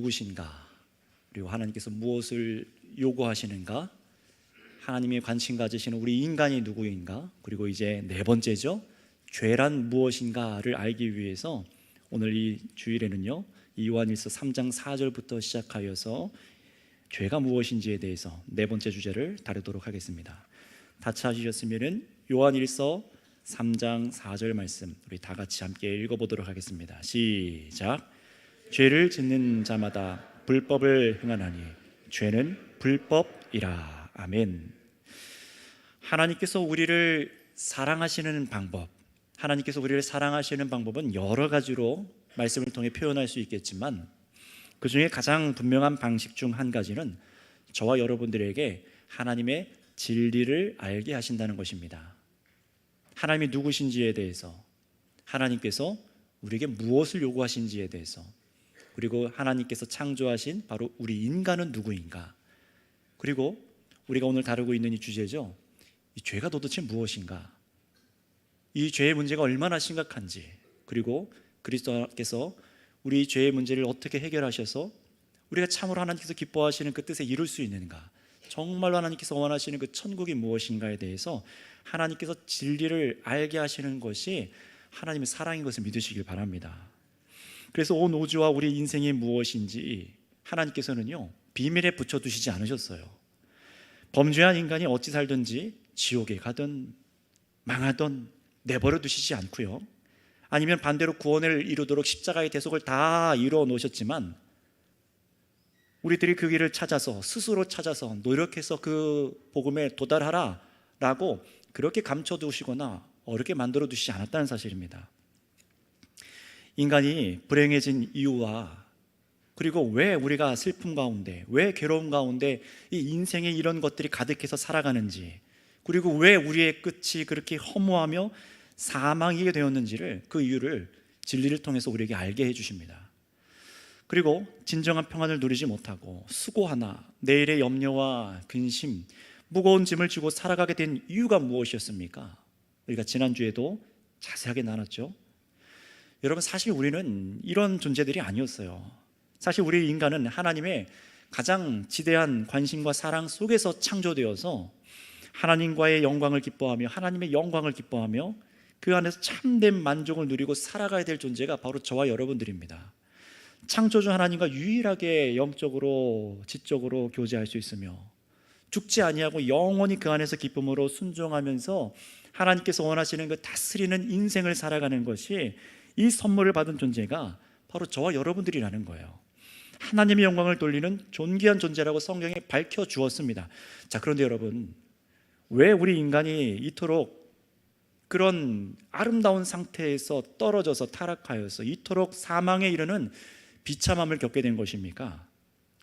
누구신가, 그리고 하나님께서 무엇을 요구하시는가, 하나님의 관심 가지시는 우리 인간이 누구인가, 그리고 이제 네 번째죠, 죄란 무엇인가를 알기 위해서 오늘 이 주일에는요, 이 요한일서 3장 4절부터 시작하여서 죄가 무엇인지에 대해서 네 번째 주제를 다루도록 하겠습니다. 다 찾으셨으면 요한일서 3장 4절 말씀 우리 다 같이 함께 읽어보도록 하겠습니다. 시작. 죄를 짓는 자마다 불법을 행하나니 죄는 불법이라. 아멘. 하나님께서 우리를 사랑하시는 방법, 하나님께서 우리를 사랑하시는 방법은 여러 가지로 말씀을 통해 표현할 수 있겠지만 그 중에 가장 분명한 방식 중 한 가지는 저와 여러분들에게 하나님의 진리를 알게 하신다는 것입니다. 하나님이 누구신지에 대해서, 하나님께서 우리에게 무엇을 요구하신지에 대해서, 그리고 하나님께서 창조하신 바로 우리 인간은 누구인가, 그리고 우리가 오늘 다루고 있는 이 주제죠, 이 죄가 도대체 무엇인가, 이 죄의 문제가 얼마나 심각한지, 그리고 그리스도께서 우리 죄의 문제를 어떻게 해결하셔서 우리가 참으로 하나님께서 기뻐하시는 그 뜻에 이룰 수 있는가, 정말로 하나님께서 원하시는 그 천국이 무엇인가에 대해서 하나님께서 진리를 알게 하시는 것이 하나님의 사랑인 것을 믿으시길 바랍니다. 그래서 온 우주와 우리 인생이 무엇인지 하나님께서는요, 비밀에 붙여두시지 않으셨어요. 범죄한 인간이 어찌 살든지 지옥에 가든 망하든 내버려 두시지 않고요, 아니면 반대로 구원을 이루도록 십자가의 대속을 다 이루어 놓으셨지만 우리들이 그 길을 찾아서, 스스로 찾아서 노력해서 그 복음에 도달하라 라고 그렇게 감춰두시거나 어렵게 만들어 두시지 않았다는 사실입니다. 인간이 불행해진 이유와, 그리고 왜 우리가 슬픔 가운데, 왜 괴로움 가운데 이 인생에 이런 것들이 가득해서 살아가는지, 그리고 왜 우리의 끝이 그렇게 허무하며 사망이게 되었는지를, 그 이유를 진리를 통해서 우리에게 알게 해주십니다. 그리고 진정한 평안을 누리지 못하고 수고하나 내일의 염려와 근심, 무거운 짐을 지고 살아가게 된 이유가 무엇이었습니까? 우리가 지난주에도 자세하게 나눴죠. 여러분, 사실 우리는 이런 존재들이 아니었어요. 사실 우리 인간은 하나님의 가장 지대한 관심과 사랑 속에서 창조되어서 하나님과의 영광을 기뻐하며, 하나님의 영광을 기뻐하며 그 안에서 참된 만족을 누리고 살아가야 될 존재가 바로 저와 여러분들입니다. 창조주 하나님과 유일하게 영적으로, 지적으로 교제할 수 있으며 죽지 아니하고 영원히 그 안에서 기쁨으로 순종하면서 하나님께서 원하시는 그 다스리는 인생을 살아가는 것이, 이 선물을 받은 존재가 바로 저와 여러분들이라는 거예요. 하나님의 영광을 돌리는 존귀한 존재라고 성경에 밝혀주었습니다. 자, 그런데 여러분, 왜 우리 인간이 이토록 그런 아름다운 상태에서 떨어져서 타락하여서 이토록 사망에 이르는 비참함을 겪게 된 것입니까?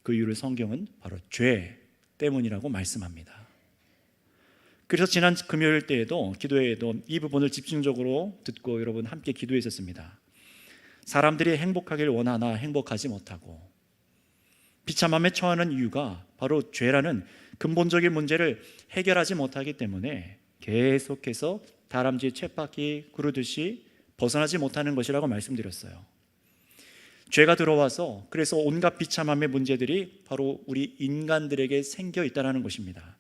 그 이유를 성경은 바로 죄 때문이라고 말씀합니다. 그래서 지난 금요일 때에도, 기도회에도 이 부분을 집중적으로 듣고 여러분 함께 기도했었습니다. 사람들이 행복하길 원하나 행복하지 못하고 비참함에 처하는 이유가 바로 죄라는 근본적인 문제를 해결하지 못하기 때문에 계속해서 다람쥐 쳇바퀴 구르듯이 벗어나지 못하는 것이라고 말씀드렸어요. 죄가 들어와서 그래서 온갖 비참함의 문제들이 바로 우리 인간들에게 생겨 있다는 것입니다.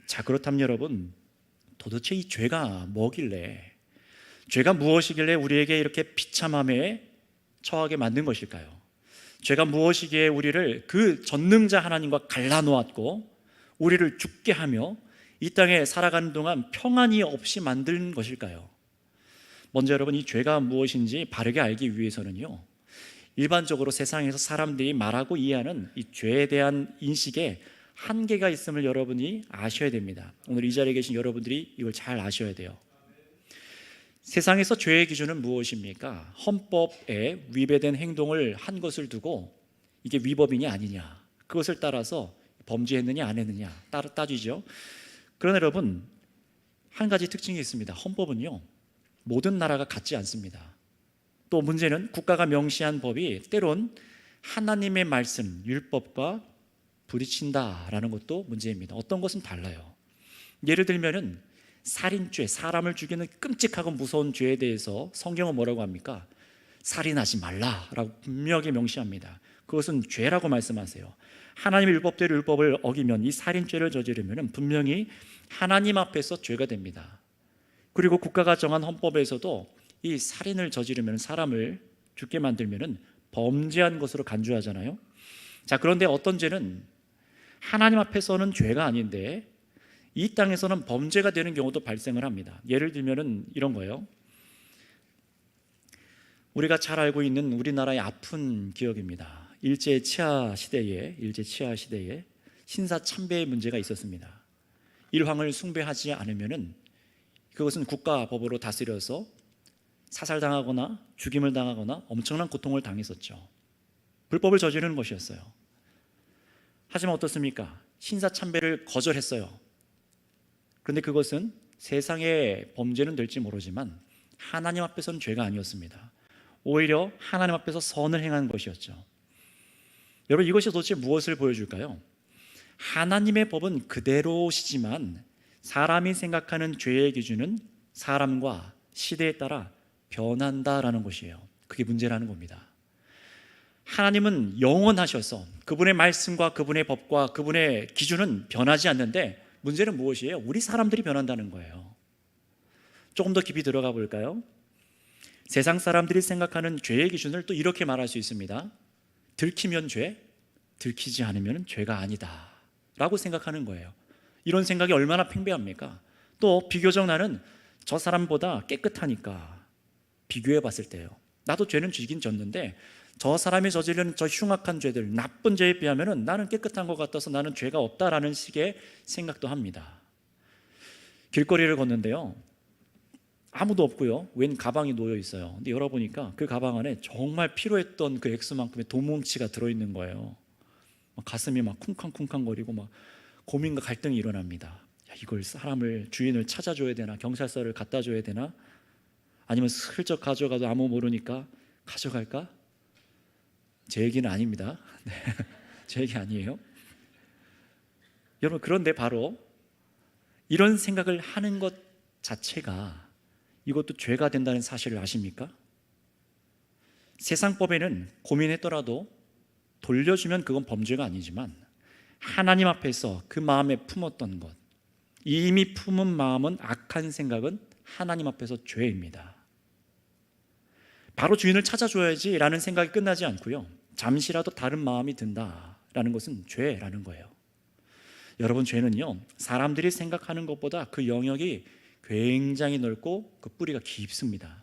자, 그렇다면 여러분, 도대체 이 죄가 뭐길래, 죄가 무엇이길래 우리에게 이렇게 비참함에 처하게 만든 것일까요? 죄가 무엇이기에 우리를 그 전능자 하나님과 갈라놓았고 우리를 죽게 하며 이 땅에 살아가는 동안 평안이 없이 만든 것일까요? 먼저 여러분, 이 죄가 무엇인지 바르게 알기 위해서는요, 일반적으로 세상에서 사람들이 말하고 이해하는 이 죄에 대한 인식에 한계가 있음을 여러분이 아셔야 됩니다. 오늘 이 자리에 계신 여러분들이 이걸 잘 아셔야 돼요. 세상에서 죄의 기준은 무엇입니까? 헌법에 위배된 행동을 한 것을 두고 이게 위법이냐 아니냐, 그것을 따라서 범죄했느냐 안 했느냐 따지죠. 그러나 여러분, 한 가지 특징이 있습니다. 헌법은요, 모든 나라가 같지 않습니다. 또 문제는 국가가 명시한 법이 때론 하나님의 말씀, 율법과 부딪힌다라는 것도 문제입니다. 어떤 것은 달라요. 예를 들면은 살인죄, 사람을 죽이는 끔찍하고 무서운 죄에 대해서 성경은 뭐라고 합니까? 살인하지 말라라고 분명하게 명시합니다. 그것은 죄라고 말씀하세요. 하나님의 율법대로 율법을 어기면, 이 살인죄를 저지르면 분명히 하나님 앞에서 죄가 됩니다. 그리고 국가가 정한 헌법에서도 이 살인을 저지르면, 사람을 죽게 만들면 범죄한 것으로 간주하잖아요. 자, 그런데 어떤 죄는 하나님 앞에서는 죄가 아닌데 이 땅에서는 범죄가 되는 경우도 발생을 합니다. 예를 들면 이런 거예요. 우리가 잘 알고 있는 우리나라의 아픈 기억입니다. 일제 치하 시대에 신사 참배의 문제가 있었습니다. 일황을 숭배하지 않으면은 그것은 국가법으로 다스려서 사살당하거나 죽임을 당하거나 엄청난 고통을 당했었죠. 불법을 저지르는 것이었어요. 하지만 어떻습니까? 신사 참배를 거절했어요. 그런데 그것은 세상의 범죄는 될지 모르지만 하나님 앞에서는 죄가 아니었습니다. 오히려 하나님 앞에서 선을 행한 것이었죠. 여러분, 이것이 도대체 무엇을 보여줄까요? 하나님의 법은 그대로시지만 사람이 생각하는 죄의 기준은 사람과 시대에 따라 변한다라는 것이에요. 그게 문제라는 겁니다. 하나님은 영원하셔서 그분의 말씀과 그분의 법과 그분의 기준은 변하지 않는데, 문제는 무엇이에요? 우리 사람들이 변한다는 거예요. 조금 더 깊이 들어가 볼까요? 세상 사람들이 생각하는 죄의 기준을 또 이렇게 말할 수 있습니다. 들키면 죄, 들키지 않으면 죄가 아니다 라고 생각하는 거예요. 이런 생각이 얼마나 팽배합니까? 또 비교적 나는 저 사람보다 깨끗하니까 비교해 봤을 때요, 나도 죄는 지긴 졌는데 저 사람이 저지른 저 흉악한 죄들, 나쁜 죄에 비하면 나는 깨끗한 것 같아서 나는 죄가 없다라는 식의 생각도 합니다. 길거리를 걷는데요, 아무도 없고요, 웬 가방이 놓여 있어요. 근데 열어보니까 그 가방 안에 정말 필요했던 그 액수만큼의 돈뭉치가 들어있는 거예요. 가슴이 막 쿵쾅쿵쾅거리고 막 고민과 갈등이 일어납니다. 야, 이걸 사람을, 주인을 찾아줘야 되나, 경찰서를 갖다 줘야 되나, 아니면 슬쩍 가져가도 아무 모르니까 가져갈까? 제 얘기는 아닙니다. 네, 제 얘기 아니에요. 여러분, 그런데 바로 이런 생각을 하는 것 자체가 이것도 죄가 된다는 사실을 아십니까? 세상법에는 고민했더라도 돌려주면 그건 범죄가 아니지만 하나님 앞에서 그 마음에 품었던 것, 이미 품은 마음은, 악한 생각은 하나님 앞에서 죄입니다. 바로 주인을 찾아줘야지 라는 생각이 끝나지 않고요, 잠시라도 다른 마음이 든다라는 것은 죄라는 거예요. 여러분, 죄는요, 사람들이 생각하는 것보다 그 영역이 굉장히 넓고 그 뿌리가 깊습니다.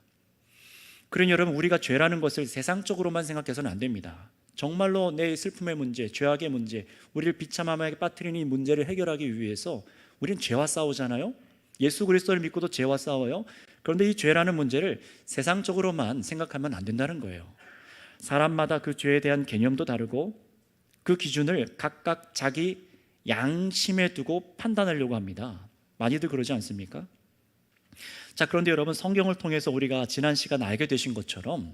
그러니 여러분, 우리가 죄라는 것을 세상적으로만 생각해서는 안 됩니다. 정말로 내 슬픔의 문제, 죄악의 문제, 우리를 비참함에 빠뜨리는 이 문제를 해결하기 위해서 우리는 죄와 싸우잖아요. 예수 그리스도를 믿고도 죄와 싸워요. 그런데 이 죄라는 문제를 세상적으로만 생각하면 안 된다는 거예요. 사람마다 그 죄에 대한 개념도 다르고 그 기준을 각각 자기 양심에 두고 판단하려고 합니다. 많이들 그러지 않습니까? 자, 그런데 여러분, 성경을 통해서 우리가 지난 시간 알게 되신 것처럼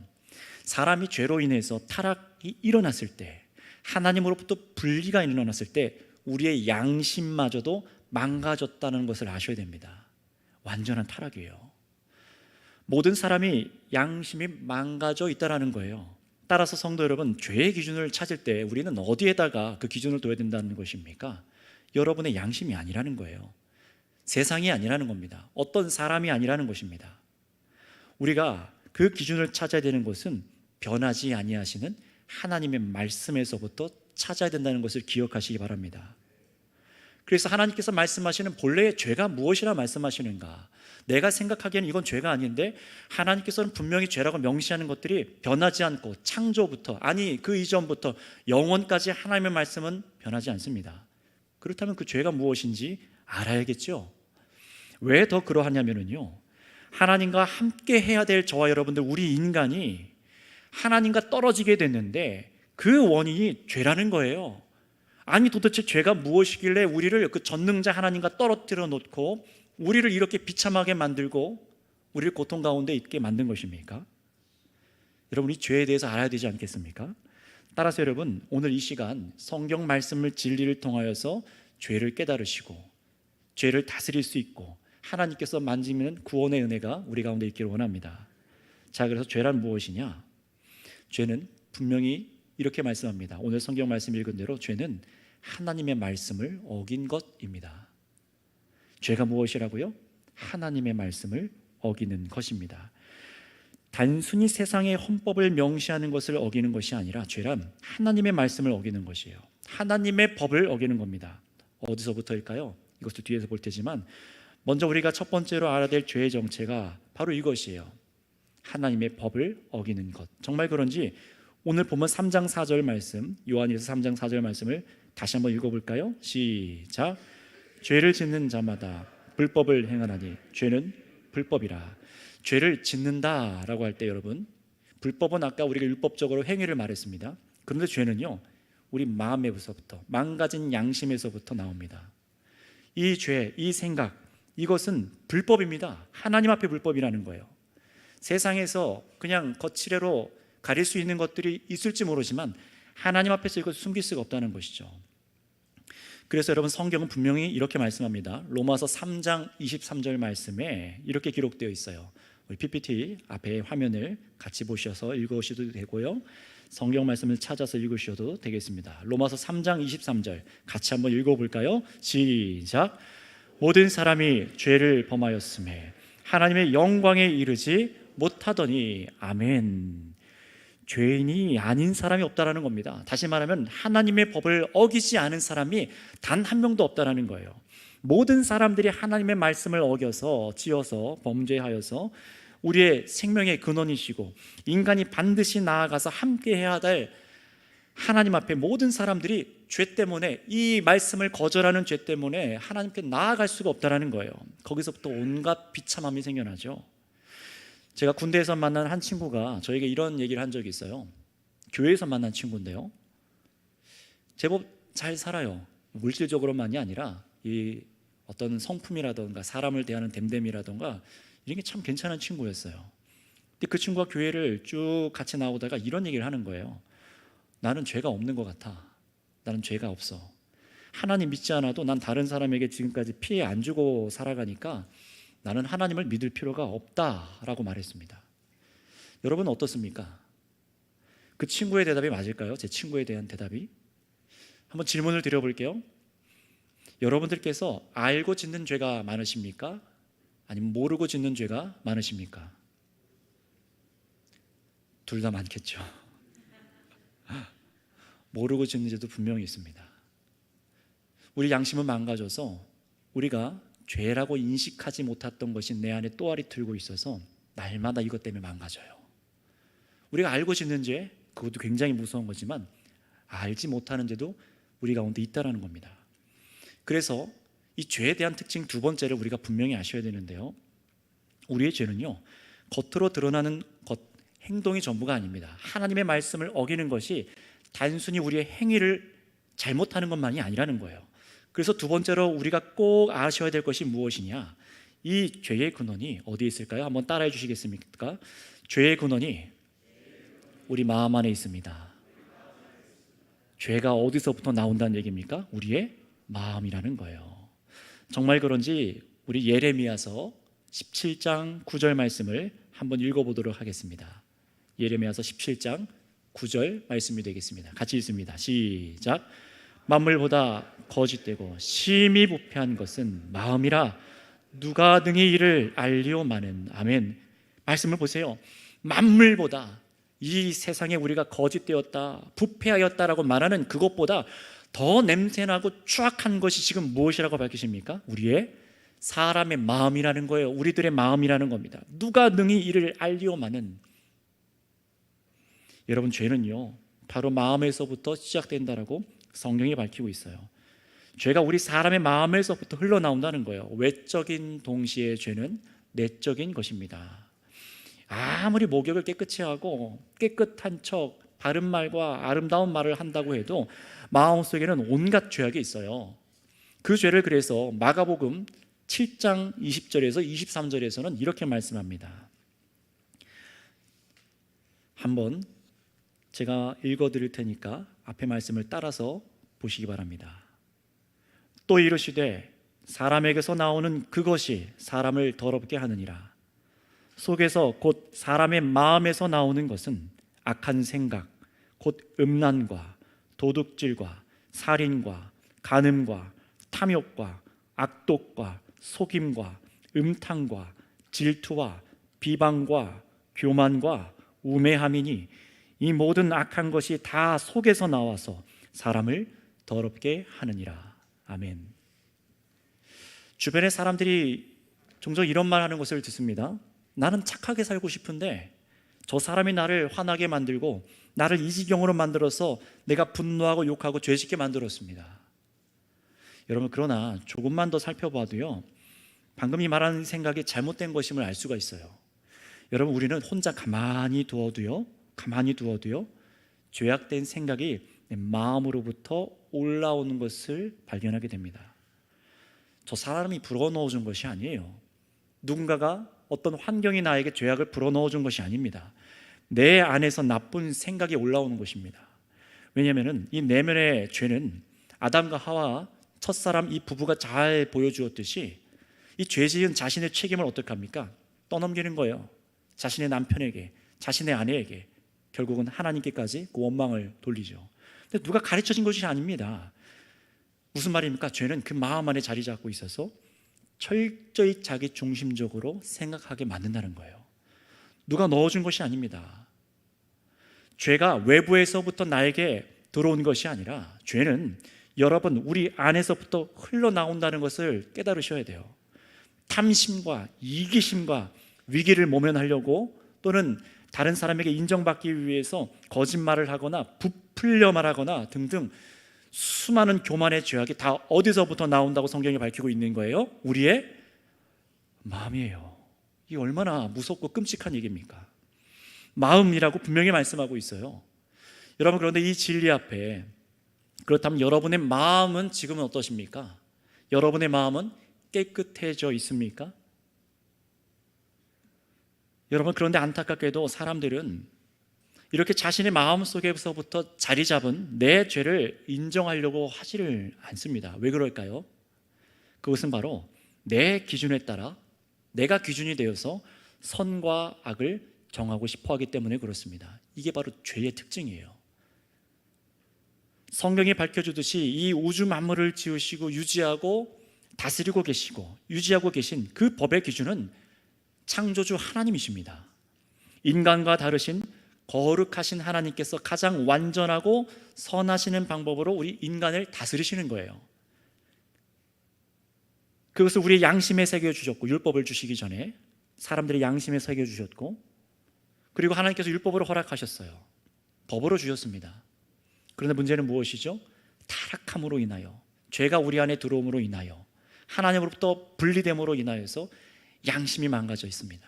사람이 죄로 인해서 타락이 일어났을 때, 하나님으로부터 분리가 일어났을 때 우리의 양심마저도 망가졌다는 것을 아셔야 됩니다. 완전한 타락이에요. 모든 사람이 양심이 망가져 있다는 거예요. 따라서 성도 여러분, 죄의 기준을 찾을 때 우리는 어디에다가 그 기준을 둬야 된다는 것입니까? 여러분의 양심이 아니라는 거예요. 세상이 아니라는 겁니다. 어떤 사람이 아니라는 것입니다. 우리가 그 기준을 찾아야 되는 것은 변하지 아니하시는 하나님의 말씀에서부터 찾아야 된다는 것을 기억하시기 바랍니다. 그래서 하나님께서 말씀하시는 본래의 죄가 무엇이라 말씀하시는가? 내가 생각하기에는 이건 죄가 아닌데 하나님께서는 분명히 죄라고 명시하는 것들이 변하지 않고 창조부터, 아니 그 이전부터 영원까지 하나님의 말씀은 변하지 않습니다. 그렇다면 그 죄가 무엇인지 알아야겠죠. 왜 더 그러하냐면요, 하나님과 함께 해야 될 저와 여러분들, 우리 인간이 하나님과 떨어지게 됐는데 그 원인이 죄라는 거예요. 아니 도대체 죄가 무엇이길래 우리를 그 전능자 하나님과 떨어뜨려 놓고 우리를 이렇게 비참하게 만들고 우리를 고통 가운데 있게 만든 것입니까? 여러분, 이 죄에 대해서 알아야 되지 않겠습니까? 따라서 여러분, 오늘 이 시간 성경 말씀을, 진리를 통하여서 죄를 깨달으시고 죄를 다스릴 수 있고 하나님께서 만지면 구원의 은혜가 우리 가운데 있기를 원합니다. 자, 그래서 죄란 무엇이냐? 죄는 분명히 이렇게 말씀합니다. 오늘 성경 말씀 읽은 대로 죄는 하나님의 말씀을 어긴 것입니다. 죄가 무엇이라고요? 하나님의 말씀을 어기는 것입니다. 단순히 세상의 헌법을 명시하는 것을 어기는 것이 아니라 죄란 하나님의 말씀을 어기는 것이에요. 하나님의 법을 어기는 겁니다. 어디서부터일까요? 이것도 뒤에서 볼 테지만 먼저 우리가 첫 번째로 알아야 될 죄의 정체가 바로 이것이에요. 하나님의 법을 어기는 것. 정말 그런지 오늘 보면 3장 4절 말씀, 요한일서 3장 4절 말씀을 다시 한번 읽어볼까요? 시작. 죄를 짓는 자마다 불법을 행하나니 죄는 불법이라. 죄를 짓는다라고 할 때 여러분, 불법은 아까 우리가 율법적으로 행위를 말했습니다. 그런데 죄는요, 우리 마음에서부터, 망가진 양심에서부터 나옵니다. 이 죄, 이 생각, 이것은 불법입니다. 하나님 앞에 불법이라는 거예요. 세상에서 그냥 거칠애로 가릴 수 있는 것들이 있을지 모르지만 하나님 앞에서 이걸 숨길 수가 없다는 것이죠. 그래서 여러분, 성경은 분명히 이렇게 말씀합니다. 로마서 3장 23절 말씀에 이렇게 기록되어 있어요. 우리 PPT 앞에 화면을 같이 보셔서 읽으셔도 되고요, 성경 말씀을 찾아서 읽으셔도 되겠습니다. 로마서 3장 23절 같이 한번 읽어볼까요? 시작. 모든 사람이 죄를 범하였음에 하나님의 영광에 이르지 못하더니. 아멘. 죄인이 아닌 사람이 없다라는 겁니다. 다시 말하면 하나님의 법을 어기지 않은 사람이 단 한 명도 없다라는 거예요. 모든 사람들이 하나님의 말씀을 어겨서 지어서 범죄하여서 우리의 생명의 근원이시고 인간이 반드시 나아가서 함께 해야 될 하나님 앞에 모든 사람들이 죄 때문에, 이 말씀을 거절하는 죄 때문에 하나님께 나아갈 수가 없다라는 거예요. 거기서부터 온갖 비참함이 생겨나죠. 제가 군대에서 만난 한 친구가 저에게 이런 얘기를 한 적이 있어요. 교회에서 만난 친구인데요, 제법 잘 살아요. 물질적으로만이 아니라 이 어떤 성품이라던가 사람을 대하는 됨됨이라던가 이런 게 참 괜찮은 친구였어요. 근데 그 친구가 교회를 쭉 같이 나오다가 이런 얘기를 하는 거예요. 나는 죄가 없는 것 같아. 나는 죄가 없어. 하나님 믿지 않아도 난 다른 사람에게 지금까지 피해 안 주고 살아가니까 나는 하나님을 믿을 필요가 없다라고 말했습니다. 여러분 어떻습니까? 그 친구의 대답이 맞을까요? 제 친구에 대한 대답이? 한번 질문을 드려볼게요. 여러분들께서 알고 짓는 죄가 많으십니까? 아니면 모르고 짓는 죄가 많으십니까? 둘 다 많겠죠. 모르고 짓는 죄도 분명히 있습니다. 우리 양심은 망가져서 우리가 죄라고 인식하지 못했던 것이 내 안에 또아리 틀고 있어서 날마다 이것 때문에 망가져요. 우리가 알고 짓는 죄, 그것도 굉장히 무서운 거지만 알지 못하는 죄도 우리 가운데 있다는 겁니다. 그래서 이 죄에 대한 특징 두 번째를 우리가 분명히 아셔야 되는데요, 우리의 죄는요, 겉으로 드러나는 행동이 전부가 아닙니다. 하나님의 말씀을 어기는 것이 단순히 우리의 행위를 잘못하는 것만이 아니라는 거예요. 그래서 두 번째로 우리가 꼭 아셔야 될 것이 무엇이냐, 이 죄의 근원이 어디에 있을까요? 한번 따라해 주시겠습니까? 죄의 근원이 우리 마음 안에 있습니다. 죄가 어디서부터 나온다는 얘기입니까? 우리의 마음이라는 거예요. 정말 그런지 우리 예레미야서 17장 9절 말씀을 한번 읽어보도록 하겠습니다. 예레미야서 17장 9절 말씀이 되겠습니다. 같이 읽습니다. 시작. 만물보다 거짓되고 심히 부패한 것은 마음이라 누가 능히 이를 알리오마는. 아멘. 말씀을 보세요. 만물보다, 이 세상에 우리가 거짓되었다, 부패하였다라고 말하는 그것보다 더 냄새나고 추악한 것이 지금 무엇이라고 밝히십니까? 우리의 사람의 마음이라는 거예요. 우리들의 마음이라는 겁니다. 누가 능히 이를 알리오마는. 여러분, 죄는요 바로 마음에서부터 시작된다라고 성경이 밝히고 있어요. 죄가 우리 사람의 마음에서부터 흘러나온다는 거예요. 외적인 동시에 죄는 내적인 것입니다. 아무리 목욕을 깨끗이 하고 깨끗한 척 바른 말과 아름다운 말을 한다고 해도 마음속에는 온갖 죄악이 있어요. 그 죄를 그래서 마가복음 7장 20절에서 23절에서는 이렇게 말씀합니다. 한번 제가 읽어드릴 테니까 앞에 말씀을 따라서 보시기 바랍니다. 또 이르시되 사람에게서 나오는 그것이 사람을 더럽게 하느니라. 속에서 곧 사람의 마음에서 나오는 것은 악한 생각, 곧 음란과 도둑질과 살인과 간음과 탐욕과 악독과 속임과 음탕과 질투와 비방과 교만과 우매함이니 이 모든 악한 것이 다 속에서 나와서 사람을 더럽게 하느니라. 아멘. 주변의 사람들이 종종 이런 말 하는 것을 듣습니다. 나는 착하게 살고 싶은데 저 사람이 나를 화나게 만들고 나를 이 지경으로 만들어서 내가 분노하고 욕하고 죄짓게 만들었습니다. 여러분, 그러나 조금만 더 살펴봐도요, 방금 이 말하는 생각이 잘못된 것임을 알 수가 있어요. 여러분, 우리는 혼자 가만히 두어도요 죄악된 생각이 내 마음으로부터 올라오는 것을 발견하게 됩니다. 저 사람이 불어넣어 준 것이 아니에요. 누군가가 어떤 환경이 나에게 죄악을 불어넣어 준 것이 아닙니다. 내 안에서 나쁜 생각이 올라오는 것입니다. 왜냐하면 이 내면의 죄는 아담과 하와 첫사람 이 부부가 잘 보여주었듯이 이 죄 지은 자신의 책임을 어떻게 합니까? 떠넘기는 거예요. 자신의 남편에게, 자신의 아내에게, 결국은 하나님께까지 그 원망을 돌리죠. 근데 누가 가르쳐진 것이 아닙니다. 무슨 말입니까? 죄는 그 마음 안에 자리 잡고 있어서 철저히 자기 중심적으로 생각하게 만든다는 거예요. 누가 넣어준 것이 아닙니다. 죄가 외부에서부터 나에게 들어온 것이 아니라 죄는 여러분 우리 안에서부터 흘러나온다는 것을 깨달으셔야 돼요. 탐심과 이기심과 위기를 모면하려고 또는 다른 사람에게 인정받기 위해서 거짓말을 하거나 부풀려 말하거나 등등 수많은 교만의 죄악이 다 어디서부터 나온다고 성경이 밝히고 있는 거예요? 우리의 마음이에요. 이게 얼마나 무섭고 끔찍한 얘기입니까? 마음이라고 분명히 말씀하고 있어요. 여러분, 그런데 이 진리 앞에, 그렇다면 여러분의 마음은 지금은 어떠십니까? 여러분의 마음은 깨끗해져 있습니까? 여러분, 그런데 안타깝게도 사람들은 이렇게 자신의 마음속에서부터 자리 잡은 내 죄를 인정하려고 하지를 않습니다. 왜 그럴까요? 그것은 바로 내 기준에 따라 내가 기준이 되어서 선과 악을 정하고 싶어 하기 때문에 그렇습니다. 이게 바로 죄의 특징이에요. 성경이 밝혀주듯이 이 우주 만물을 지으시고 유지하고 다스리고 계시고 유지하고 계신 그 법의 기준은 창조주 하나님이십니다. 인간과 다르신 거룩하신 하나님께서 가장 완전하고 선하시는 방법으로 우리 인간을 다스리시는 거예요. 그것을 우리의 양심에 새겨주셨고, 율법을 주시기 전에 사람들의 양심에 새겨주셨고, 그리고 하나님께서 율법으로 허락하셨어요. 법으로 주셨습니다. 그런데 문제는 무엇이죠? 타락함으로 인하여, 죄가 우리 안에 들어옴으로 인하여, 하나님으로부터 분리됨으로 인하여서 양심이 망가져 있습니다.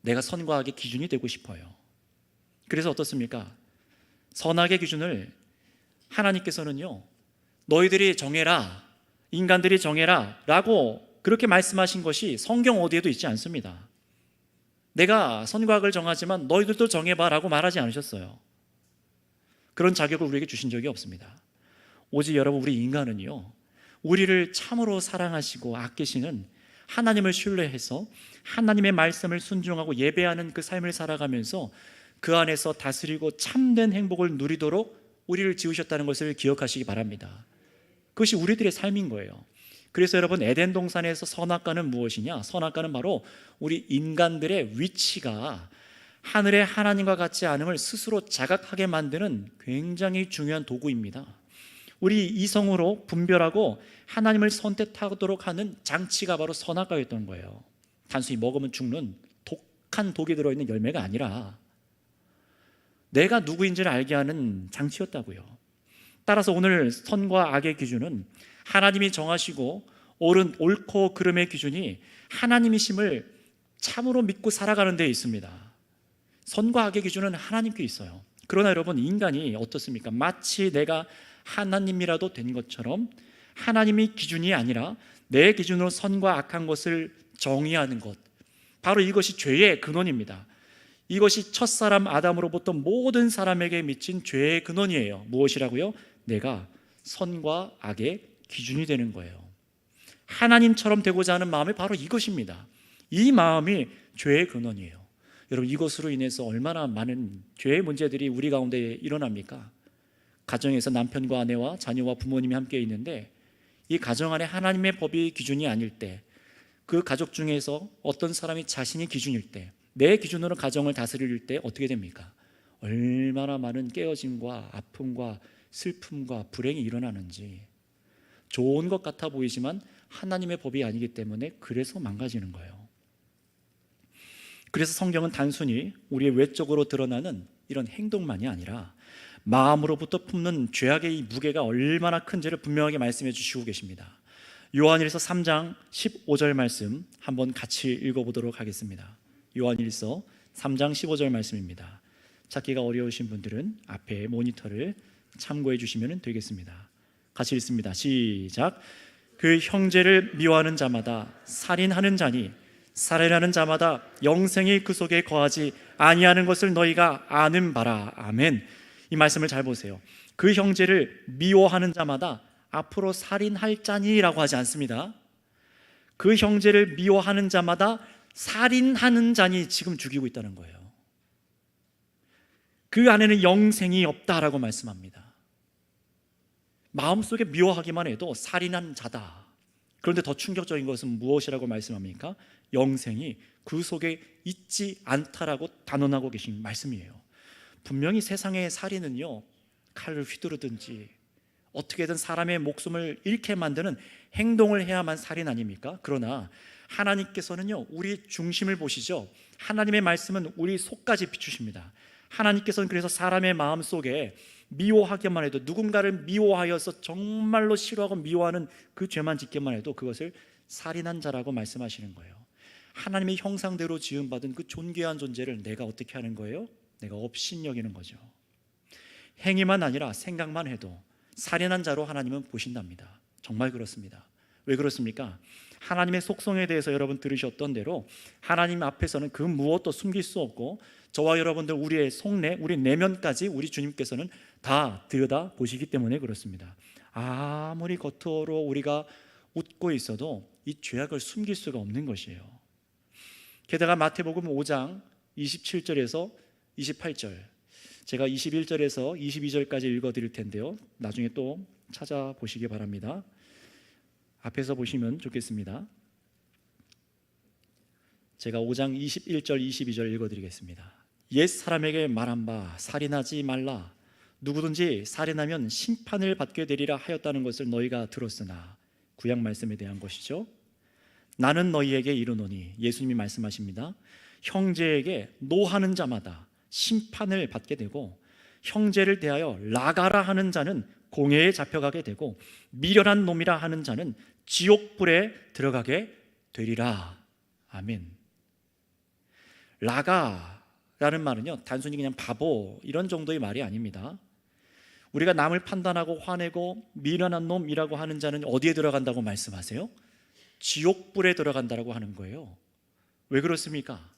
내가 선과 악의 기준이 되고 싶어요. 그래서 어떻습니까? 선악의 기준을 하나님께서는요, 너희들이 정해라, 인간들이 정해라 라고 그렇게 말씀하신 것이 성경 어디에도 있지 않습니다. 내가 선과 악을 정하지만 너희들도 정해봐 라고 말하지 않으셨어요. 그런 자격을 우리에게 주신 적이 없습니다. 오직 여러분, 우리 인간은요, 우리를 참으로 사랑하시고 아끼시는 하나님을 신뢰해서 하나님의 말씀을 순종하고 예배하는 그 삶을 살아가면서 그 안에서 다스리고 참된 행복을 누리도록 우리를 지으셨다는 것을 기억하시기 바랍니다. 그것이 우리들의 삶인 거예요. 그래서 여러분, 에덴 동산에서 선악과는 무엇이냐? 선악과는 바로 우리 인간들의 위치가 하늘의 하나님과 같지 않음을 스스로 자각하게 만드는 굉장히 중요한 도구입니다. 우리 이성으로 분별하고 하나님을 선택하도록 하는 장치가 바로 선악과였던 거예요. 단순히 먹으면 죽는 독한 독이 들어있는 열매가 아니라 내가 누구인지를 알게 하는 장치였다고요. 따라서 오늘 선과 악의 기준은 하나님이 정하시고 옳고 그름의 기준이 하나님이심을 참으로 믿고 살아가는 데 있습니다. 선과 악의 기준은 하나님께 있어요. 그러나 여러분, 인간이 어떻습니까? 마치 내가 하나님이라도 된 것처럼 하나님이 기준이 아니라 내 기준으로 선과 악한 것을 정의하는 것, 바로 이것이 죄의 근원입니다. 이것이 첫사람 아담으로부터 모든 사람에게 미친 죄의 근원이에요. 무엇이라고요? 내가 선과 악의 기준이 되는 거예요. 하나님처럼 되고자 하는 마음이 바로 이것입니다. 이 마음이 죄의 근원이에요. 여러분, 이것으로 인해서 얼마나 많은 죄의 문제들이 우리 가운데 일어납니까? 가정에서 남편과 아내와 자녀와 부모님이 함께 있는데 이 가정 안에 하나님의 법이 기준이 아닐 때, 그 가족 중에서 어떤 사람이 자신이 기준일 때, 내 기준으로 가정을 다스릴 때 어떻게 됩니까? 얼마나 많은 깨어짐과 아픔과 슬픔과 불행이 일어나는지. 좋은 것 같아 보이지만 하나님의 법이 아니기 때문에 그래서 망가지는 거예요. 그래서 성경은 단순히 우리의 외적으로 드러나는 이런 행동만이 아니라 마음으로부터 품는 죄악의 이 무게가 얼마나 큰지를 분명하게 말씀해 주시고 계십니다. 요한일서 3장 15절 말씀 한번 같이 읽어보도록 하겠습니다. 요한일서 3장 15절 말씀입니다. 찾기가 어려우신 분들은 앞에 모니터를 참고해 주시면 되겠습니다. 같이 읽습니다. 시작. 그 형제를 미워하는 자마다 살인하는 자니 살인하는 자마다 영생이 그 속에 거하지 아니하는 것을 너희가 아는 바라. 아멘. 이 말씀을 잘 보세요. 그 형제를 미워하는 자마다 앞으로 살인할 자니라고 하지 않습니다. 그 형제를 미워하는 자마다 살인하는 자니 지금 죽이고 있다는 거예요. 그 안에는 영생이 없다라고 말씀합니다. 마음속에 미워하기만 해도 살인한 자다. 그런데 더 충격적인 것은 무엇이라고 말씀합니까? 영생이 그 속에 있지 않다라고 단언하고 계신 말씀이에요. 분명히 세상의 살인은요, 칼을 휘두르든지 어떻게든 사람의 목숨을 잃게 만드는 행동을 해야만 살인 아닙니까? 그러나 하나님께서는요, 우리 중심을 보시죠. 하나님의 말씀은 우리 속까지 비추십니다. 하나님께서는 그래서 사람의 마음 속에 미워하기만 해도, 누군가를 미워하여서 정말로 싫어하고 미워하는 그 죄만 짓기만 해도 그것을 살인한 자라고 말씀하시는 거예요. 하나님의 형상대로 지음받은 그 존귀한 존재를 내가 어떻게 하는 거예요? 내가 업신여기는 거죠. 행위만 아니라 생각만 해도 살인한 자로 하나님은 보신답니다. 정말 그렇습니다. 왜 그렇습니까? 하나님의 속성에 대해서 여러분 들으셨던 대로 하나님 앞에서는 그 무엇도 숨길 수 없고, 저와 여러분들 우리의 속내, 우리 내면까지 우리 주님께서는 다 들여다 보시기 때문에 그렇습니다. 아무리 겉으로 우리가 웃고 있어도 이 죄악을 숨길 수가 없는 것이에요. 게다가 마태복음 5장 27절에서 28절, 제가 21절에서 22절까지 읽어드릴 텐데요, 나중에 또 찾아보시기 바랍니다. 앞에서 보시면 좋겠습니다. 제가 5장 21절 22절 읽어드리겠습니다. 옛 사람에게 말한 바 살인하지 말라. 누구든지 살인하면 심판을 받게 되리라 하였다는 것을 너희가 들었으나, 구약 말씀에 대한 것이죠. 나는 너희에게 이르노니, 예수님이 말씀하십니다. 형제에게 노하는 자마다 심판을 받게 되고, 형제를 대하여 라가라 하는 자는 공회에 잡혀가게 되고, 미련한 놈이라 하는 자는 지옥불에 들어가게 되리라. 아멘. 라가라는 말은요, 단순히 그냥 바보 이런 정도의 말이 아닙니다. 우리가 남을 판단하고 화내고 미련한 놈이라고 하는 자는 어디에 들어간다고 말씀하세요? 지옥불에 들어간다고 하는 거예요. 왜 그렇습니까?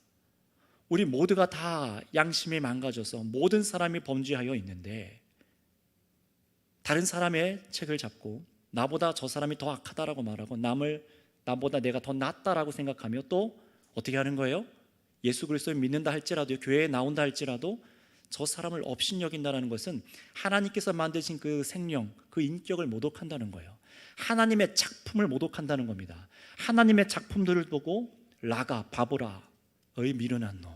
우리 모두가 다 양심이 망가져서 모든 사람이 범죄하여 있는데, 다른 사람의 책을 잡고 나보다 저 사람이 더 악하다라고 말하고 남을 나보다 내가 더 낫다라고 생각하며 또 어떻게 하는 거예요? 예수 그리스도를 믿는다 할지라도, 교회에 나온다 할지라도 저 사람을 업신여긴다는 것은 하나님께서 만드신 그 생명, 그 인격을 모독한다는 거예요. 하나님의 작품을 모독한다는 겁니다. 하나님의 작품들을 보고 라가, 바보라, 어이 미련한 놈,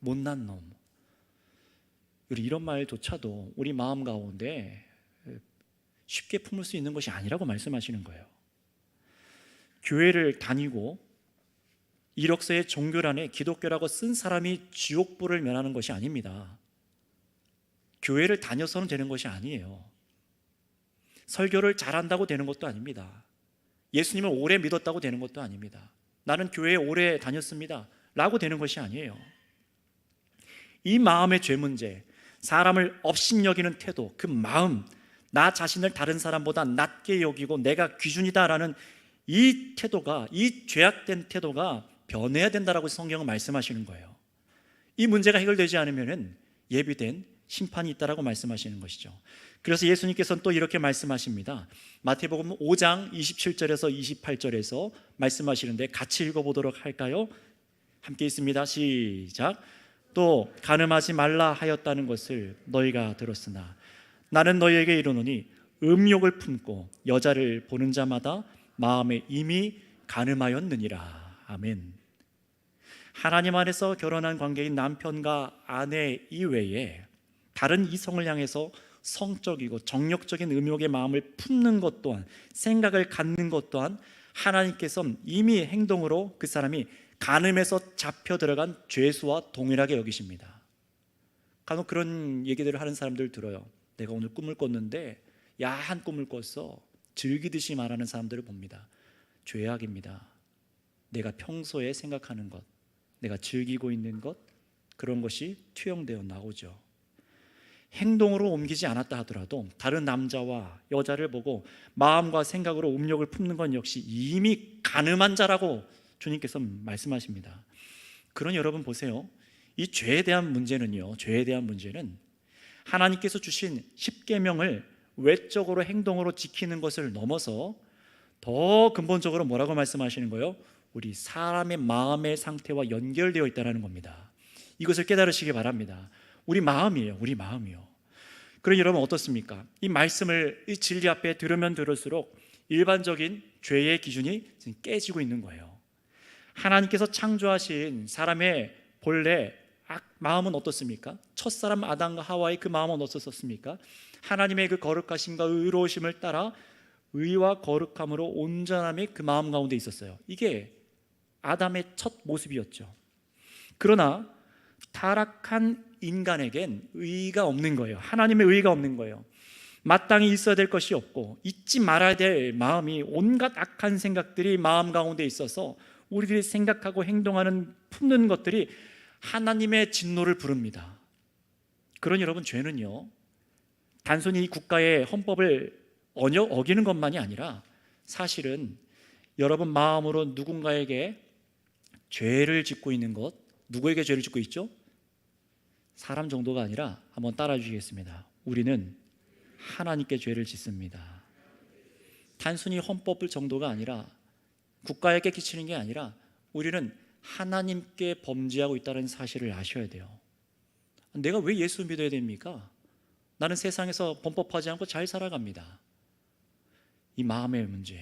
못난 놈, 이런 말조차도 우리 마음 가운데 쉽게 품을 수 있는 것이 아니라고 말씀하시는 거예요. 교회를 다니고 이력서에 종교란에 기독교라고 쓴 사람이 지옥불을 면하는 것이 아닙니다. 교회를 다녀서는 되는 것이 아니에요. 설교를 잘한다고 되는 것도 아닙니다. 예수님을 오래 믿었다고 되는 것도 아닙니다. 나는 교회에 오래 다녔습니다 라고 되는 것이 아니에요. 이 마음의 죄 문제, 사람을 업신여기는 태도, 그 마음, 나 자신을 다른 사람보다 낮게 여기고 내가 기준이다라는 이 태도가, 이 죄악된 태도가 변해야 된다라고 성경은 말씀하시는 거예요. 이 문제가 해결되지 않으면 예비된 심판이 있다라고 말씀하시는 것이죠. 그래서 예수님께서는 또 이렇게 말씀하십니다. 마태복음 5장 27절에서 28절에서 말씀하시는데 같이 읽어보도록 할까요? 함께 있습니다. 시작. 또 간음하지 말라 하였다는 것을 너희가 들었으나 나는 너희에게 이르노니 음욕을 품고 여자를 보는 자마다 마음에 이미 간음하였느니라. 아멘. 하나님 안에서 결혼한 관계인 남편과 아내 이외에 다른 이성을 향해서 성적이고 정욕적인 음욕의 마음을 품는 것 또한, 생각을 갖는 것 또한 하나님께서 이미 행동으로 그 사람이 간음에서 잡혀 들어간 죄수와 동일하게 여기십니다. 간혹 그런 얘기들을 하는 사람들 들어요. 내가 오늘 꿈을 꿨는데 야한 꿈을 꿨어. 즐기듯이 말하는 사람들을 봅니다. 죄악입니다. 내가 평소에 생각하는 것, 내가 즐기고 있는 것, 그런 것이 투영되어 나오죠. 행동으로 옮기지 않았다 하더라도 다른 남자와 여자를 보고 마음과 생각으로 음욕을 품는 건 역시 이미 간음한 자라고 주님께서 말씀하십니다. 그러니 여러분 보세요. 이 죄에 대한 문제는요, 죄에 대한 문제는 하나님께서 주신 십계명을 외적으로 행동으로 지키는 것을 넘어서 더 근본적으로 뭐라고 말씀하시는 거예요? 우리 사람의 마음의 상태와 연결되어 있다는 겁니다. 이것을 깨달으시기 바랍니다. 우리 마음이에요. 우리 마음이요. 그러니 여러분 어떻습니까? 이 말씀을 이 진리 앞에 들으면 들을수록 일반적인 죄의 기준이 지금 깨지고 있는 거예요. 하나님께서 창조하신 사람의 본래 마음은 어떻습니까? 첫사람 아담과 하와의 그 마음은 어떻습니까? 하나님의 그 거룩하심과 의로우심을 따라 의와 거룩함으로 온전함이 그 마음 가운데 있었어요. 이게 아담의 첫 모습이었죠. 그러나 타락한 인간에겐 의가 없는 거예요. 하나님의 의가 없는 거예요. 마땅히 있어야 될 것이 없고 잊지 말아야 될 마음이, 온갖 악한 생각들이 마음 가운데 있어서 우리들이 생각하고 행동하는, 품는 것들이 하나님의 진노를 부릅니다. 그러니 여러분, 죄는요 단순히 국가의 헌법을 어기는 것만이 아니라 사실은 여러분 마음으로 누군가에게 죄를 짓고 있는 것, 누구에게 죄를 짓고 있죠? 사람 정도가 아니라 한번 따라 주시겠습니다. 우리는 하나님께 죄를 짓습니다. 단순히 헌법 정도가 아니라, 국가에게 끼치는 게 아니라 우리는 하나님께 범죄하고 있다는 사실을 아셔야 돼요. 내가 왜 예수 믿어야 됩니까? 나는 세상에서 범법하지 않고 잘 살아갑니다. 이 마음의 문제,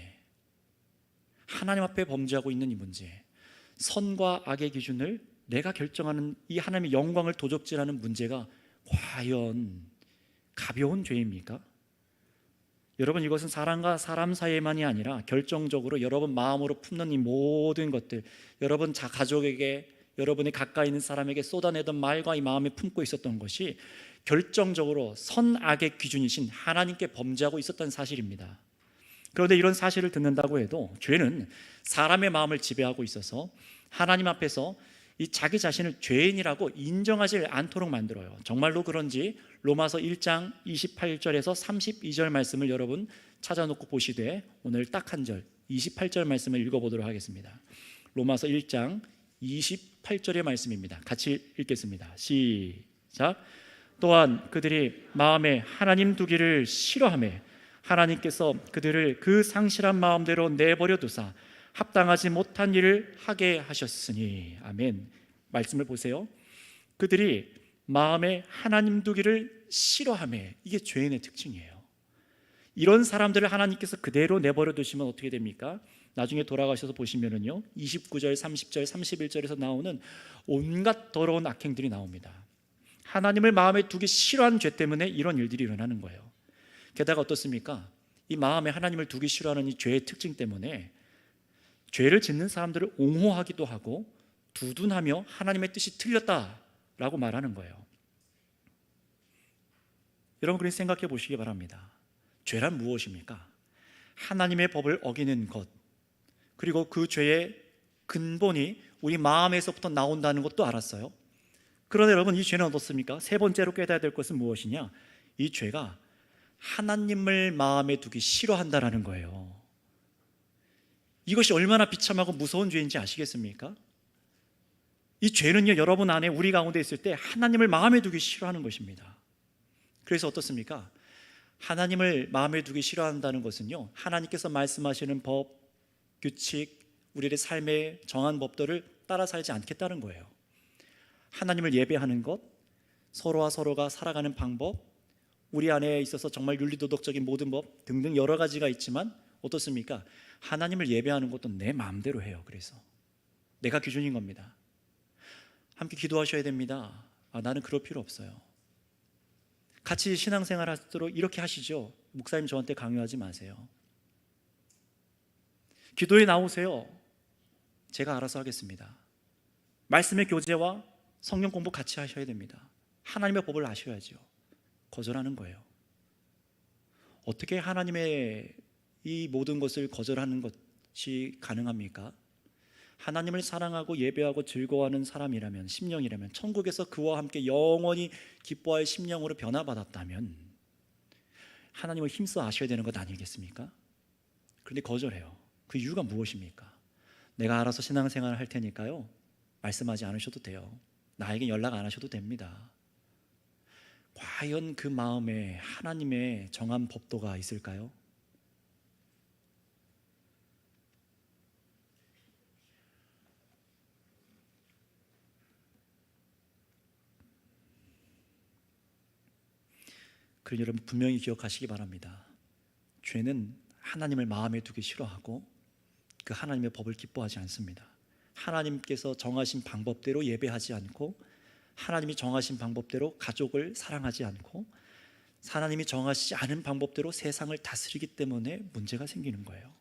하나님 앞에 범죄하고 있는 이 문제, 선과 악의 기준을 내가 결정하는 이 하나님의 영광을 도적질하는 문제가 과연 가벼운 죄입니까? 여러분, 이것은 사람과 사람 사이만이 아니라 결정적으로 여러분 마음으로 품는 이 모든 것들, 여러분 가족에게, 여러분이 가까이 있는 사람에게 쏟아내던 말과 이 마음에 품고 있었던 것이 결정적으로 선악의 기준이신 하나님께 범죄하고 있었던 사실입니다. 그런데 이런 사실을 듣는다고 해도 죄는 사람의 마음을 지배하고 있어서 하나님 앞에서 이 자기 자신을 죄인이라고 인정하지 않도록 만들어요. 정말로 그런지 로마서 1장 28절에서 32절 말씀을 여러분 찾아놓고 보시되 오늘 딱 한 절 28절 말씀을 읽어보도록 하겠습니다. 로마서 1장 28절의 말씀입니다. 같이 읽겠습니다. 시작. 또한 그들이 마음에 하나님 두기를 싫어하며 하나님께서 그들을 그 상실한 마음대로 내버려 두사 합당하지 못한 일을 하게 하셨으니. 아멘. 말씀을 보세요. 그들이 마음에 하나님 두기를 싫어하며, 이게 죄인의 특징이에요. 이런 사람들을 하나님께서 그대로 내버려 두시면 어떻게 됩니까? 나중에 돌아가셔서 보시면은요 29절, 30절, 31절에서 나오는 온갖 더러운 악행들이 나옵니다. 하나님을 마음에 두기 싫어하는 죄 때문에 이런 일들이 일어나는 거예요. 게다가 어떻습니까? 이 마음에 하나님을 두기 싫어하는 이 죄의 특징 때문에 죄를 짓는 사람들을 옹호하기도 하고 두둔하며 하나님의 뜻이 틀렸다라고 말하는 거예요. 여러분, 그렇게 생각해 보시기 바랍니다. 죄란 무엇입니까? 하나님의 법을 어기는 것, 그리고 그 죄의 근본이 우리 마음에서부터 나온다는 것도 알았어요. 그런데 여러분, 이 죄는 어떻습니까? 세 번째로 깨달아야 될 것은 무엇이냐? 이 죄가 하나님을 마음에 두기 싫어한다라는 거예요. 이것이 얼마나 비참하고 무서운 죄인지 아시겠습니까? 이 죄는요 여러분 안에, 우리 가운데 있을 때 하나님을 마음에 두기 싫어하는 것입니다. 그래서 어떻습니까? 하나님을 마음에 두기 싫어한다는 것은요 하나님께서 말씀하시는 법, 규칙, 우리의 삶에 정한 법들을 따라 살지 않겠다는 거예요. 하나님을 예배하는 것, 서로와 서로가 살아가는 방법, 우리 안에 있어서 정말 윤리도덕적인 모든 법 등등 여러 가지가 있지만 어떻습니까? 하나님을 예배하는 것도 내 마음대로 해요. 그래서 내가 기준인 겁니다. 함께 기도하셔야 됩니다. 나는 그럴 필요 없어요. 같이 신앙생활 하도록 이렇게 하시죠. 목사님 저한테 강요하지 마세요. 기도에 나오세요. 제가 알아서 하겠습니다. 말씀의 교제와 성경 공부 같이 하셔야 됩니다. 하나님의 법을 아셔야죠. 거절하는 거예요. 어떻게 하나님의 이 모든 것을 거절하는 것이 가능합니까? 하나님을 사랑하고 예배하고 즐거워하는 사람이라면, 심령이라면, 천국에서 그와 함께 영원히 기뻐할 심령으로 변화받았다면 하나님을 힘써 아셔야 되는 것 아니겠습니까? 그런데 거절해요. 그 이유가 무엇입니까? 내가 알아서 신앙생활을 할 테니까요, 말씀하지 않으셔도 돼요. 나에게 연락 안 하셔도 됩니다. 과연 그 마음에 하나님의 정한 법도가 있을까요? 그러니 여러분 분명히 기억하시기 바랍니다. 죄는 하나님을 마음에 두기 싫어하고 그 하나님의 법을 기뻐하지 않습니다. 하나님께서 정하신 방법대로 예배하지 않고, 하나님이 정하신 방법대로 가족을 사랑하지 않고, 하나님이 정하시지 않은 방법대로 세상을 다스리기 때문에 문제가 생기는 거예요.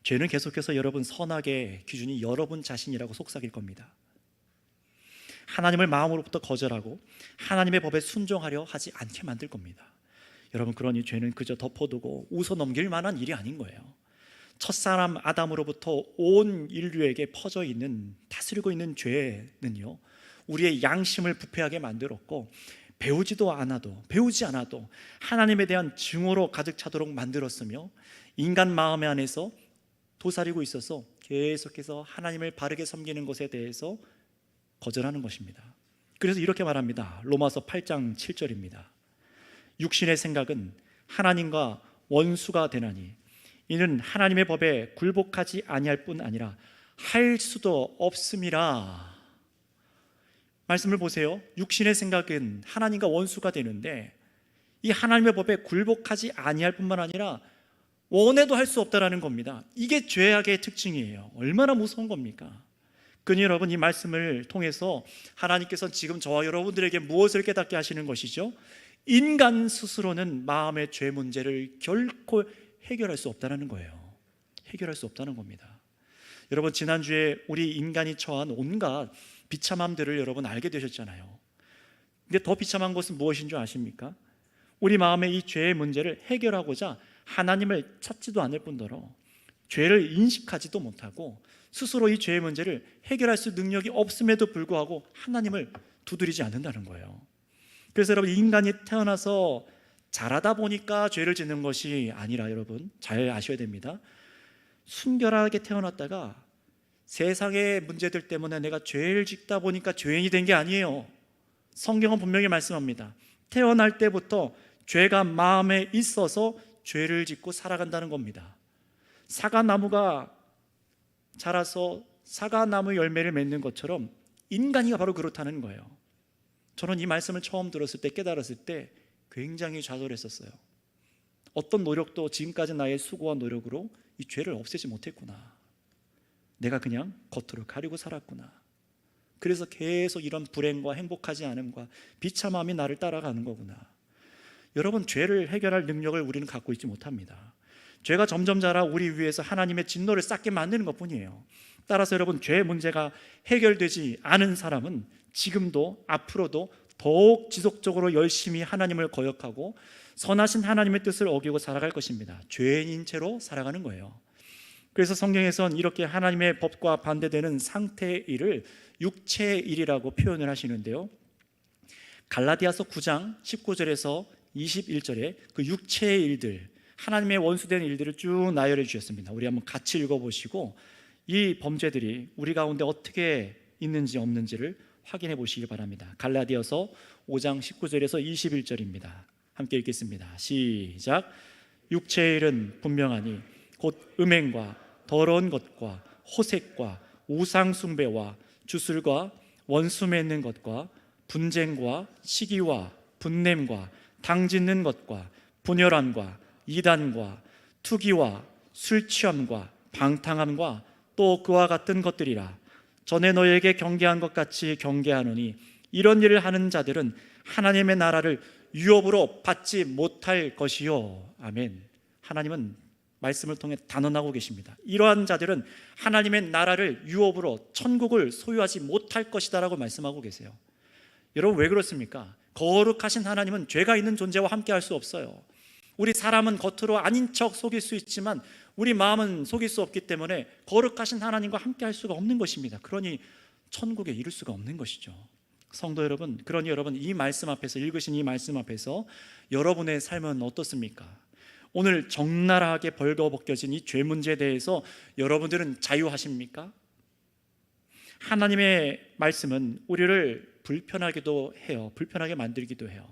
죄는 계속해서 여러분 선악의 기준이 여러분 자신이라고 속삭일 겁니다. 하나님을 마음으로부터 거절하고 하나님의 법에 순종하려 하지 않게 만들 겁니다. 여러분, 그러니 죄는 그저 덮어두고 웃어 넘길 만한 일이 아닌 거예요. 첫사람 아담으로부터 온 인류에게 퍼져 있는, 다스리고 있는 죄는요, 우리의 양심을 부패하게 만들었고, 배우지 않아도 하나님에 대한 증오로 가득 차도록 만들었으며, 인간 마음 안에서 도사리고 있어서 계속해서 하나님을 바르게 섬기는 것에 대해서 거절하는 것입니다. 그래서 이렇게 말합니다. 로마서 8장 7절입니다. 육신의 생각은 하나님과 원수가 되나니 이는 하나님의 법에 굴복하지 아니할 뿐 아니라 할 수도 없음이라. 말씀을 보세요. 육신의 생각은 하나님과 원수가 되는데 이 하나님의 법에 굴복하지 아니할 뿐만 아니라 원해도 할 수 없다라는 겁니다. 이게 죄악의 특징이에요. 얼마나 무서운 겁니까? 그러니 여러분, 이 말씀을 통해서 하나님께서 지금 저와 여러분들에게 무엇을 깨닫게 하시는 것이죠? 인간 스스로는 마음의 죄 문제를 결코 해결할 수 없다는 거예요. 해결할 수 없다는 겁니다. 여러분, 지난주에 우리 인간이 처한 온갖 비참함들을 여러분 알게 되셨잖아요. 근데 더 비참한 것은 무엇인 줄 아십니까? 우리 마음의 이 죄의 문제를 해결하고자 하나님을 찾지도 않을 뿐더러 죄를 인식하지도 못하고 스스로 이 죄의 문제를 해결할 수 능력이 없음에도 불구하고 하나님을 두드리지 않는다는 거예요. 그래서 여러분, 인간이 태어나서 자라다 보니까 죄를 짓는 것이 아니라 여러분 잘 아셔야 됩니다. 순결하게 태어났다가 세상의 문제들 때문에 내가 죄를 짓다 보니까 죄인이 된 게 아니에요. 성경은 분명히 말씀합니다. 태어날 때부터 죄가 마음에 있어서 죄를 짓고 살아간다는 겁니다. 사과나무가 자라서 사과나무 열매를 맺는 것처럼 인간이 바로 그렇다는 거예요. 저는 이 말씀을 처음 들었을 때, 깨달았을 때 굉장히 좌절했었어요. 어떤 노력도 지금까지 나의 수고와 노력으로 이 죄를 없애지 못했구나. 내가 그냥 겉으로 가리고 살았구나. 그래서 계속 이런 불행과 행복하지 않음과 비참함이 나를 따라가는 거구나. 여러분, 죄를 해결할 능력을 우리는 갖고 있지 못합니다. 죄가 점점 자라 우리 위에서 하나님의 진노를 쌓게 만드는 것뿐이에요. 따라서 여러분, 죄 문제가 해결되지 않은 사람은 지금도 앞으로도 더욱 지속적으로 열심히 하나님을 거역하고 선하신 하나님의 뜻을 어기고 살아갈 것입니다. 죄인인 채로 살아가는 거예요. 그래서 성경에선 이렇게 하나님의 법과 반대되는 상태의 일을 육체의 일이라고 표현을 하시는데요, 갈라디아서 9장 19절에서 21절에 그 육체의 일들, 하나님의 원수된 일들을 쭉 나열해 주셨습니다. 우리 한번 같이 읽어보시고 이 범죄들이 우리 가운데 어떻게 있는지 없는지를 확인해 보시기 바랍니다. 갈라디아서 5장 19절에서 21절입니다. 함께 읽겠습니다. 시작. 육체의 일은 분명하니 곧 음행과 더러운 것과 호색과 우상 숭배와 주술과 원수 맺는 것과 분쟁과 시기와 분냄과 당짓는 것과 분열함과 이단과 투기와 술 취함과 방탕함과 또 그와 같은 것들이라. 전에 너희에게 경계한 것 같이 경계하노니 이런 일을 하는 자들은 하나님의 나라를 유업으로 받지 못할 것이요. 아멘. 하나님은 말씀을 통해 단언하고 계십니다. 이러한 자들은 하나님의 나라를 유업으로, 천국을 소유하지 못할 것이다 라고 말씀하고 계세요. 여러분, 왜 그렇습니까? 거룩하신 하나님은 죄가 있는 존재와 함께 할 수 없어요. 우리 사람은 겉으로 아닌 척 속일 수 있지만 우리 마음은 속일 수 없기 때문에 거룩하신 하나님과 함께 할 수가 없는 것입니다. 그러니 천국에 이룰 수가 없는 것이죠. 성도 여러분, 그러니 여러분, 이 말씀 앞에서, 읽으신 이 말씀 앞에서 여러분의 삶은 어떻습니까? 오늘 적나라하게 벌거벗겨진 이 죄 문제에 대해서 여러분들은 자유하십니까? 하나님의 말씀은 우리를 불편하기도 해요. 불편하게 만들기도 해요.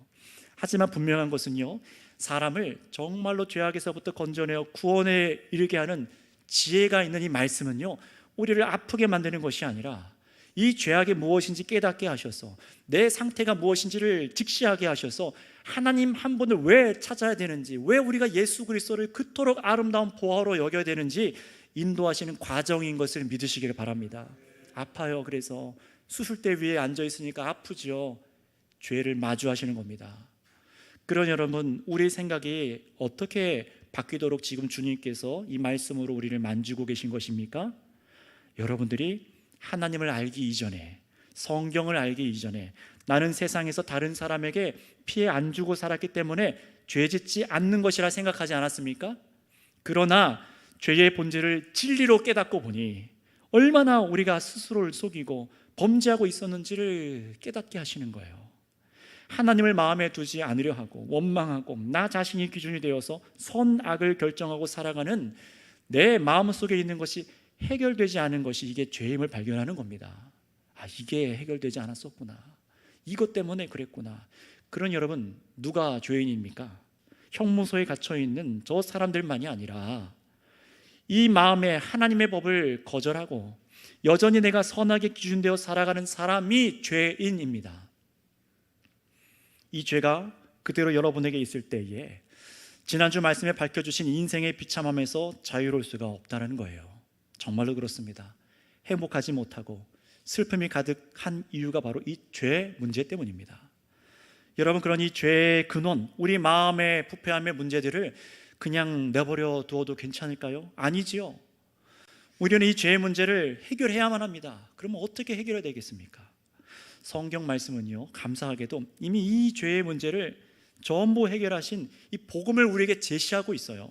하지만 분명한 것은요, 사람을 정말로 죄악에서부터 건져내어 구원에 이르게 하는 지혜가 있는 이 말씀은요, 우리를 아프게 만드는 것이 아니라 이 죄악이 무엇인지 깨닫게 하셔서 내 상태가 무엇인지를 직시하게 하셔서 하나님 한 분을 왜 찾아야 되는지, 왜 우리가 예수 그리스도를 그토록 아름다운 보화로 여겨야 되는지 인도하시는 과정인 것을 믿으시기를 바랍니다. 아파요. 그래서 수술대 위에 앉아 있으니까 아프죠. 죄를 마주하시는 겁니다. 그런 여러분, 우리 생각이 어떻게 바뀌도록 지금 주님께서 이 말씀으로 우리를 만지고 계신 것입니까? 여러분들이 하나님을 알기 이전에, 성경을 알기 이전에 나는 세상에서 다른 사람에게 피해 안 주고 살았기 때문에 죄 짓지 않는 것이라 생각하지 않았습니까? 그러나 죄의 본질을 진리로 깨닫고 보니 얼마나 우리가 스스로를 속이고 범죄하고 있었는지를 깨닫게 하시는 거예요. 하나님을 마음에 두지 않으려 하고 원망하고 나 자신이 기준이 되어서 선악을 결정하고 살아가는 내 마음속에 있는 것이 해결되지 않은 것이 이게 죄임을 발견하는 겁니다. 아, 이게 해결되지 않았었구나. 이것 때문에 그랬구나. 그런 여러분, 누가 죄인입니까? 형무소에 갇혀있는 저 사람들만이 아니라 이 마음에 하나님의 법을 거절하고 여전히 내가 선하게 기준되어 살아가는 사람이 죄인입니다. 이 죄가 그대로 여러분에게 있을 때에 지난주 말씀에 밝혀주신 인생의 비참함에서 자유로울 수가 없다는 거예요. 정말로 그렇습니다. 행복하지 못하고 슬픔이 가득한 이유가 바로 이 죄 문제 때문입니다. 여러분, 그런 이 죄의 근원, 우리 마음의 부패함의 문제들을 그냥 내버려 두어도 괜찮을까요? 아니지요. 우리는 이 죄의 문제를 해결해야만 합니다. 그러면 어떻게 해결해야 되겠습니까? 성경 말씀은요, 감사하게도 이미 이 죄의 문제를 전부 해결하신 이 복음을 우리에게 제시하고 있어요.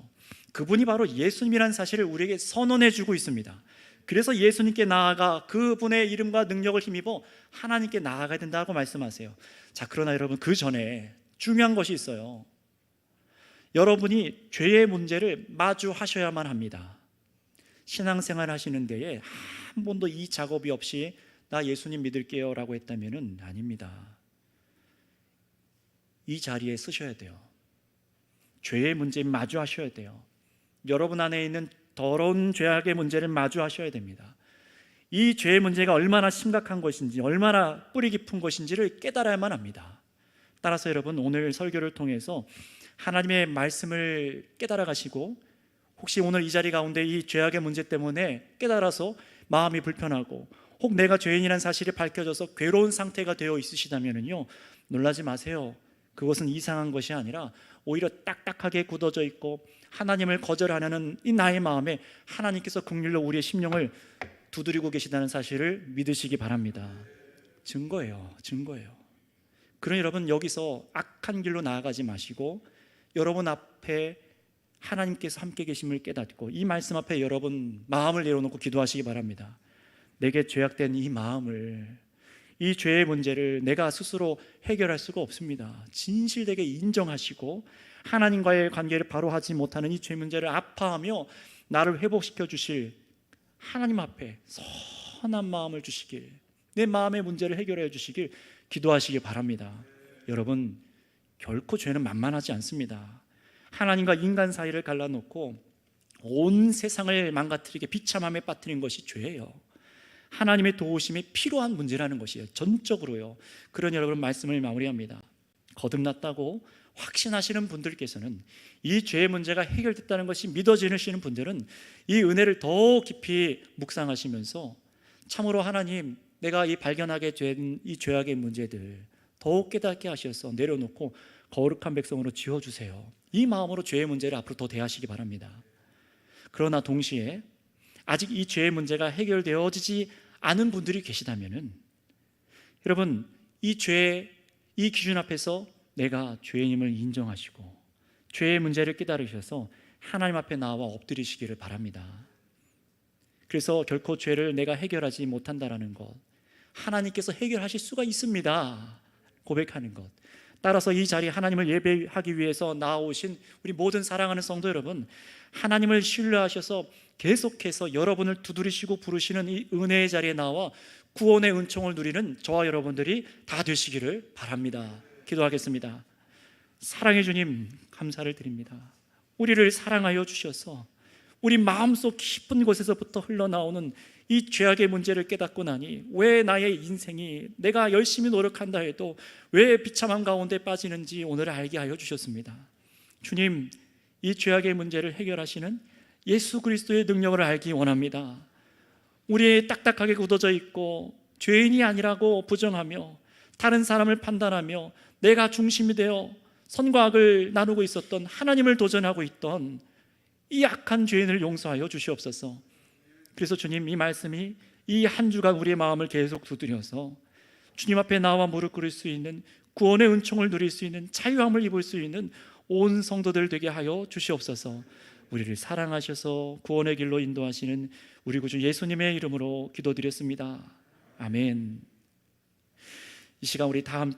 그분이 바로 예수님이라는 사실을 우리에게 선언해 주고 있습니다. 그래서 예수님께 나아가 그분의 이름과 능력을 힘입어 하나님께 나아가야 된다고 말씀하세요. 자, 그러나 여러분, 그 전에 중요한 것이 있어요. 여러분이 죄의 문제를 마주하셔야만 합니다. 신앙생활 하시는 데에 한 번도 이 작업이 없이 나 예수님 믿을게요 라고 했다면 아닙니다. 이 자리에 쓰셔야 돼요. 죄의 문제 마주하셔야 돼요. 여러분 안에 있는 더러운 죄악의 문제를 마주하셔야 됩니다. 이 죄의 문제가 얼마나 심각한 것인지, 얼마나 뿌리 깊은 것인지를 깨달아야만 합니다. 따라서 여러분, 오늘 설교를 통해서 하나님의 말씀을 깨달아 가시고, 혹시 오늘 이 자리 가운데 이 죄악의 문제 때문에 깨달아서 마음이 불편하고 혹 내가 죄인이라는 사실이 밝혀져서 괴로운 상태가 되어 있으시다면요, 놀라지 마세요. 그것은 이상한 것이 아니라 오히려 딱딱하게 굳어져 있고 하나님을 거절하는 이 나의 마음에 하나님께서 긍휼로 우리의 심령을 두드리고 계시다는 사실을 믿으시기 바랍니다. 증거예요. 그러니 여러분, 여기서 악한 길로 나아가지 마시고 여러분 앞에 하나님께서 함께 계심을 깨닫고 이 말씀 앞에 여러분 마음을 내려놓고 기도하시기 바랍니다. 내게 죄악된 이 마음을, 이 죄의 문제를 내가 스스로 해결할 수가 없습니다. 진실되게 인정하시고 하나님과의 관계를 바로 하지 못하는 이 죄 문제를 아파하며 나를 회복시켜 주실 하나님 앞에 선한 마음을 주시길, 내 마음의 문제를 해결해 주시길 기도하시기 바랍니다. 여러분, 결코 죄는 만만하지 않습니다. 하나님과 인간 사이를 갈라놓고 온 세상을 망가뜨리게 비참함에 빠뜨린 것이 죄예요. 하나님의 도우심이 필요한 문제라는 것이에요. 전적으로요. 그런 여러분 말씀을 마무리합니다. 거듭났다고 확신하시는 분들께서는 이 죄의 문제가 해결됐다는 것이 믿어지시는 분들은 이 은혜를 더 깊이 묵상하시면서 참으로 하나님, 내가 이 발견하게 된 이 죄악의 문제들 더욱 깨닫게 하셔서 내려놓고 거룩한 백성으로 지어주세요. 이 마음으로 죄의 문제를 앞으로 더 대하시기 바랍니다. 그러나 동시에 아직 이 죄의 문제가 해결되어지지 않은 분들이 계시다면은 여러분, 이 죄의 이 기준 앞에서 내가 죄인임을 인정하시고 죄의 문제를 깨달으셔서 하나님 앞에 나와 엎드리시기를 바랍니다. 그래서 결코 죄를 내가 해결하지 못한다라는 것, 하나님께서 해결하실 수가 있습니다 고백하는 것. 따라서 이 자리에 하나님을 예배하기 위해서 나오신 우리 모든 사랑하는 성도 여러분, 하나님을 신뢰하셔서 계속해서 여러분을 두드리시고 부르시는 이 은혜의 자리에 나와 구원의 은총을 누리는 저와 여러분들이 다 되시기를 바랍니다. 기도하겠습니다. 사랑의 주님, 감사를 드립니다. 우리를 사랑하여 주셔서 우리 마음속 깊은 곳에서부터 흘러나오는 이 죄악의 문제를 깨닫고 나니 왜 나의 인생이 내가 열심히 노력한다 해도 왜 비참한 가운데 빠지는지 오늘 알게 하여 주셨습니다. 주님, 이 죄악의 문제를 해결하시는 예수 그리스도의 능력을 알기 원합니다. 우리 딱딱하게 굳어져 있고 죄인이 아니라고 부정하며 다른 사람을 판단하며 내가 중심이 되어 선과 악을 나누고 있었던, 하나님을 도전하고 있던 이 악한 죄인을 용서하여 주시옵소서. 그래서 주님, 이 말씀이 이 한 주간 우리의 마음을 계속 두드려서 주님 앞에 나와 무릎 꿇을 수 있는, 구원의 은총을 누릴 수 있는, 자유함을 입을 수 있는 온 성도들 되게 하여 주시옵소서. 우리를 사랑하셔서 구원의 길로 인도하시는 우리 구주 예수님의 이름으로 기도드렸습니다. 아멘. 이 시간 우리 다 함께